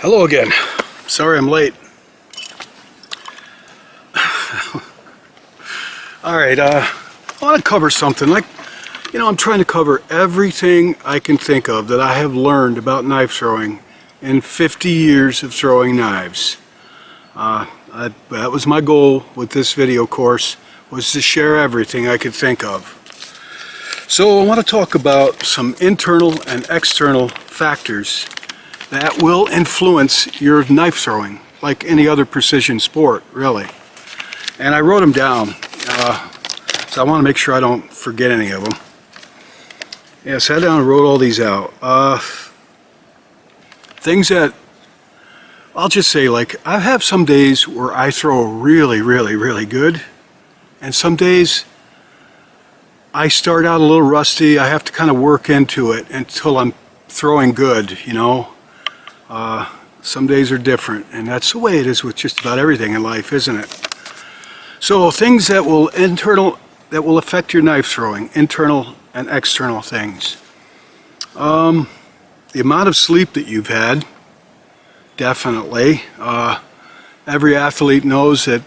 Hello again. Sorry I'm late. Alright, I want to cover something. I'm trying to cover everything I can think of that I have learned about knife throwing in 50 years of throwing knives. That was my goal with this video course, was to share everything I could think of. So I want to talk about some internal and external factors that will influence your knife throwing, like any other precision sport, really. And I wrote them down, so I want to make sure I don't forget any of them. Yeah, I sat down and wrote all these out. Things that, I'll just say, like, I have some days where I throw really, really, really good, and some days I start out a little rusty. I have to kind of work into it until I'm throwing good, you know. Some days are different, and that's the way it is with just about everything in life, isn't it? So things that will affect your knife throwing, internal and external things. The amount of sleep that you've had, definitely. Every athlete knows that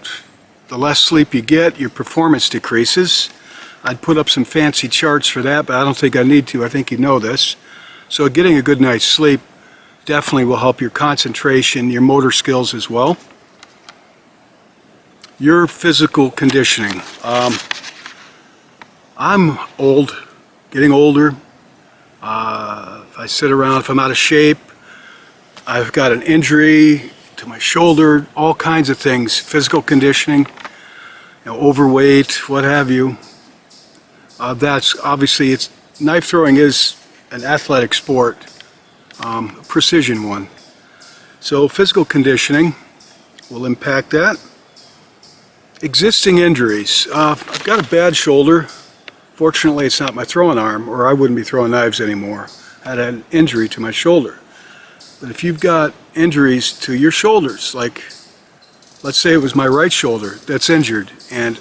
the less sleep you get, your performance decreases. I'd put up some fancy charts for that, but I don't think I need to. I think you know this. So getting a good night's sleep definitely will help your concentration, your motor skills as well. Your physical conditioning. I'm old, getting older. If I sit around, if I'm out of shape, I've got an injury to my shoulder, all kinds of things, physical conditioning, overweight, what have you. That's obviously, knife throwing is an athletic sport, a precision one. So physical conditioning will impact that. Existing injuries. I've got a bad shoulder. Fortunately, it's not my throwing arm, or I wouldn't be throwing knives anymore. I had an injury to my shoulder. But if you've got injuries to your shoulders, like, let's say it was my right shoulder that's injured, and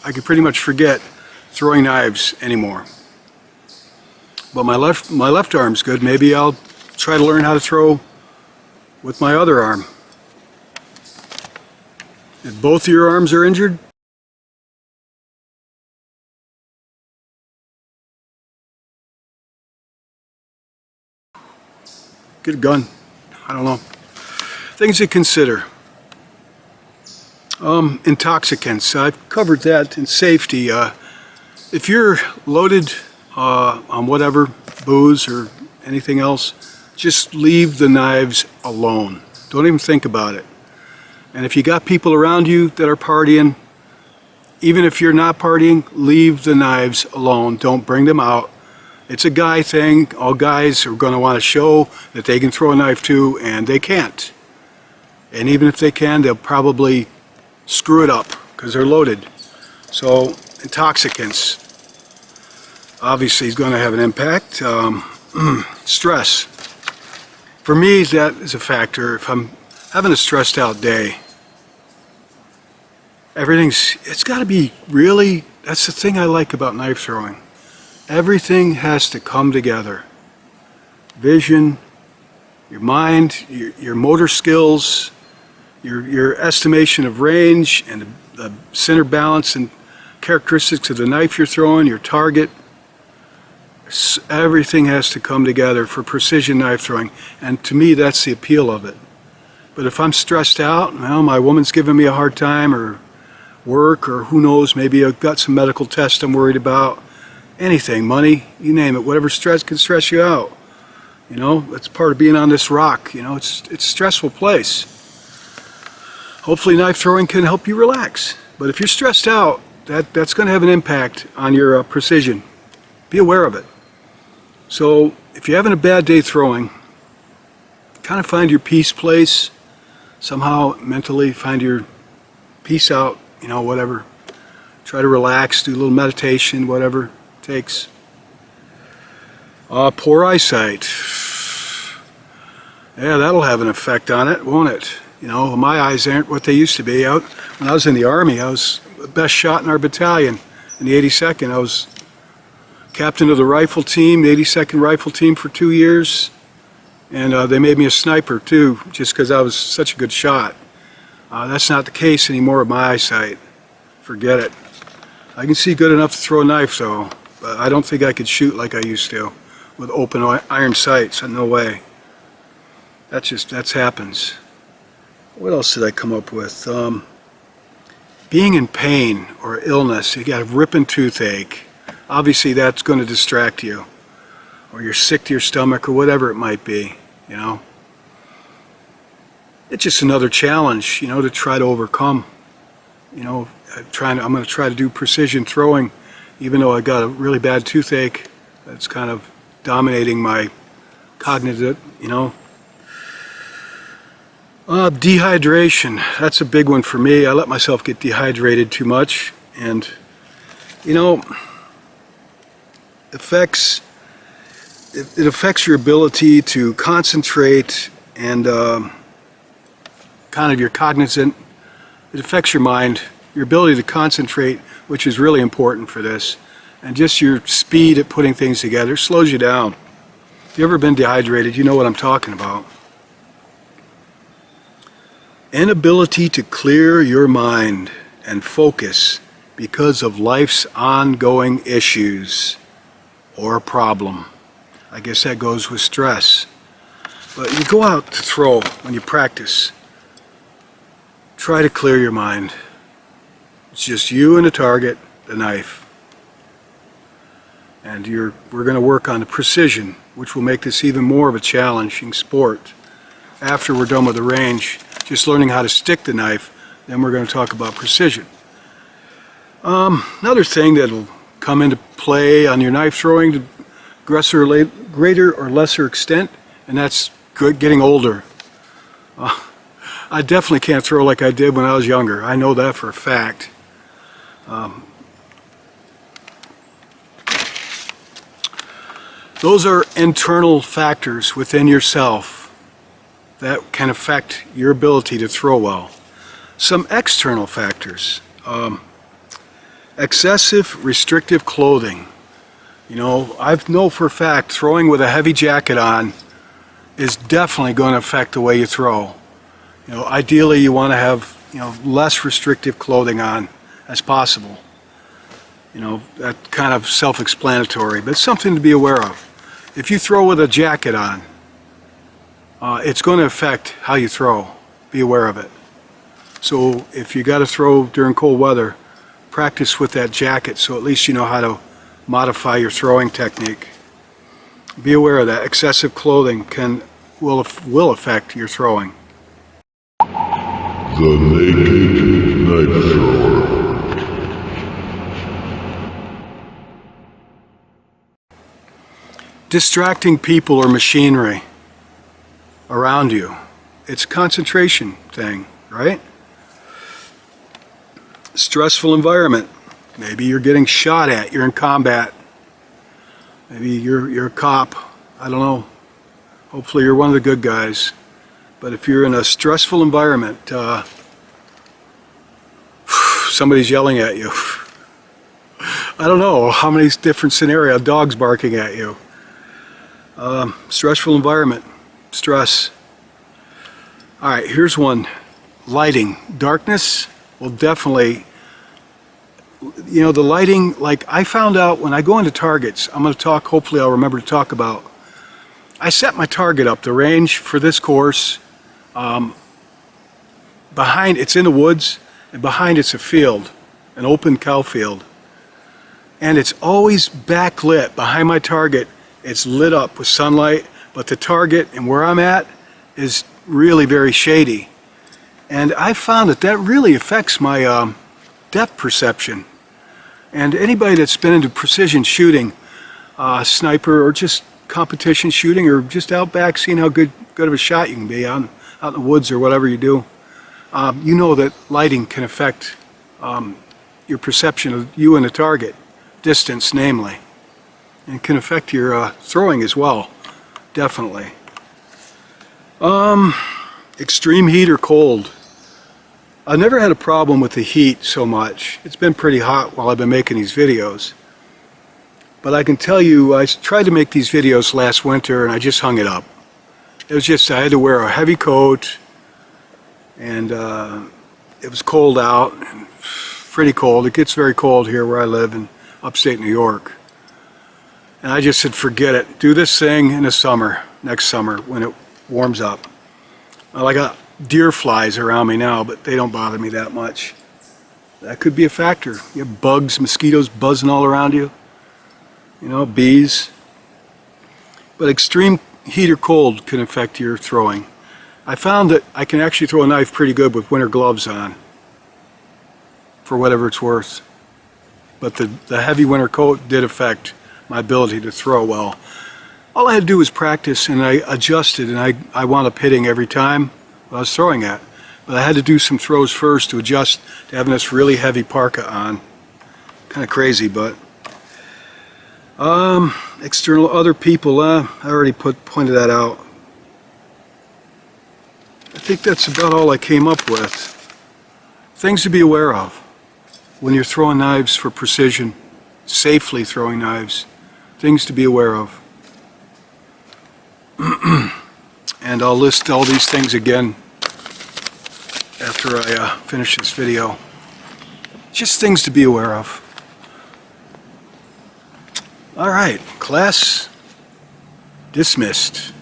I could pretty much forget throwing knives anymore. But my left arm's good. Maybe I'll try to learn how to throw with my other arm. If both of your arms are injured, get a gun. I don't know. Things to consider. Intoxicants. I've covered that in safety. If you're loaded on whatever, booze or anything else, just leave the knives alone. Don't even think about it. And if you got people around you that are partying, even if you're not partying, leave the knives alone. Don't bring them out. It's a guy thing. All guys are going to want to show that they can throw a knife too, and they can't. And even if they can, they'll probably screw it up because they're loaded. So intoxicants obviously is going to have an impact. Stress. For me, that is a factor. If I'm having a stressed out day, it's got to be really, that's the thing I like about knife throwing. Everything has to come together. Vision, your mind, your motor skills, your estimation of range and the center balance and characteristics of the knife you're throwing, your target. Everything has to come together for precision knife throwing, and to me that's the appeal of it. But if I'm stressed out, well, my woman's giving me a hard time, or work, or who knows, maybe I've got some medical test I'm worried about, anything, money, you name it, whatever stress can stress you out. You know, that's part of being on this rock. You know, it's a stressful place. Hopefully knife throwing can help you relax. But if you're stressed out, that's going to have an impact on your precision. Be aware of it. So if you're having a bad day throwing, kind of find your peace place. Somehow mentally find your peace out, you know, whatever. Try to relax, do a little meditation, whatever it takes. Poor eyesight. Yeah, that'll have an effect on it, won't it? You know, my eyes aren't what they used to be. When I was in the Army, I was the best shot in our battalion. In the 82nd, I was captain of the rifle team, the 82nd Rifle Team for 2 years. And they made me a sniper too, just because I was such a good shot. That's not the case anymore with my eyesight. Forget it. I can see good enough to throw a knife though, but I don't think I could shoot like I used to with open iron sights. No way. That's happens. What else did I come up with? Being in pain or illness, you got a ripping toothache. Obviously that's going to distract you. Or you're sick to your stomach or whatever it might be, you know. It's just another challenge, you know, to try to overcome. You know, I'm going to try to do precision throwing, even though I got a really bad toothache. That's kind of dominating my cognitive, you know. Dehydration, that's a big one for me. I let myself get dehydrated too much, and you know, it affects your ability to concentrate and kind of your cognizant. It affects your mind, your ability to concentrate, which is really important for this, and just your speed at putting things together slows you down. If you've ever been dehydrated, you know what I'm talking about. Inability to clear your mind and focus because of life's ongoing issues or problem. I guess that goes with stress. But you go out to throw when you practice. Try to clear your mind. It's just you and the target, the knife. And we're going to work on the precision, which will make this even more of a challenging sport. After we're done with the range, just learning how to stick the knife, then we're going to talk about precision. Another thing that will come into play on your knife throwing to greater or lesser extent, and that's getting older. I definitely can't throw like I did when I was younger. I know that for a fact. Those are internal factors within yourself that can affect your ability to throw well. Some external factors. Excessive restrictive clothing. You know, I know for a fact throwing with a heavy jacket on is definitely going to affect the way you throw. You know, ideally you want to have, you know, less restrictive clothing on as possible. You know, that's kind of self-explanatory, but it's something to be aware of. If you throw with a jacket on, it's going to affect how you throw. Be aware of it. So if you got to throw during cold weather, practice with that jacket so at least you know how to modify your throwing technique. Be aware of that. Excessive clothing will affect your throwing. The Naked Knife Thrower. Distracting people or machinery around you. It's a concentration thing, right? Stressful environment. Maybe you're getting shot at, you're in combat. Maybe you're a cop. I don't know. Hopefully you're one of the good guys. But if you're in a stressful environment, somebody's yelling at you. I don't know how many different scenarios, dogs barking at you. Stressful environment. Stress. Alright, here's one. Lighting. Darkness will definitely, you know, the lighting, like I found out when I go into targets, I'm going to talk, hopefully I'll remember to talk about, I set my target up, the range for this course, behind, it's in the woods, and behind it's a field, an open cow field. And it's always backlit behind my target. It's lit up with sunlight, but the target and where I'm at is really very shady. And I found that really affects my depth perception. And anybody that's been into precision shooting, sniper or just competition shooting or just out back seeing how good of a shot you can be out in the woods or whatever you do, you know that lighting can affect your perception of you and the target, distance namely, and can affect your throwing as well, definitely. Extreme heat or cold. I've never had a problem with the heat so much. It's been pretty hot while I've been making these videos. But I can tell you, I tried to make these videos last winter and I just hung it up. It was just I had to wear a heavy coat, and it was cold out, and pretty cold. It gets very cold here where I live in upstate New York. And I just said, forget it. Do this thing in the summer, next summer, when it warms up. Well, I got deer flies around me now, but they don't bother me that much. That could be a factor. You have bugs, mosquitoes buzzing all around you. You know, bees. But extreme heat or cold can affect your throwing. I found that I can actually throw a knife pretty good with winter gloves on, for whatever it's worth. But the heavy winter coat did affect my ability to throw well. All I had to do was practice, and I adjusted, and I wound up hitting every time I was throwing at. But I had to do some throws first to adjust to having this really heavy parka on. Kind of crazy, but external other people, I already pointed that out. I think that's about all I came up with. Things to be aware of when you're throwing knives for precision, safely throwing knives. Things to be aware of. And I'll list all these things again after I finish this video. Just things to be aware of. All right, class dismissed.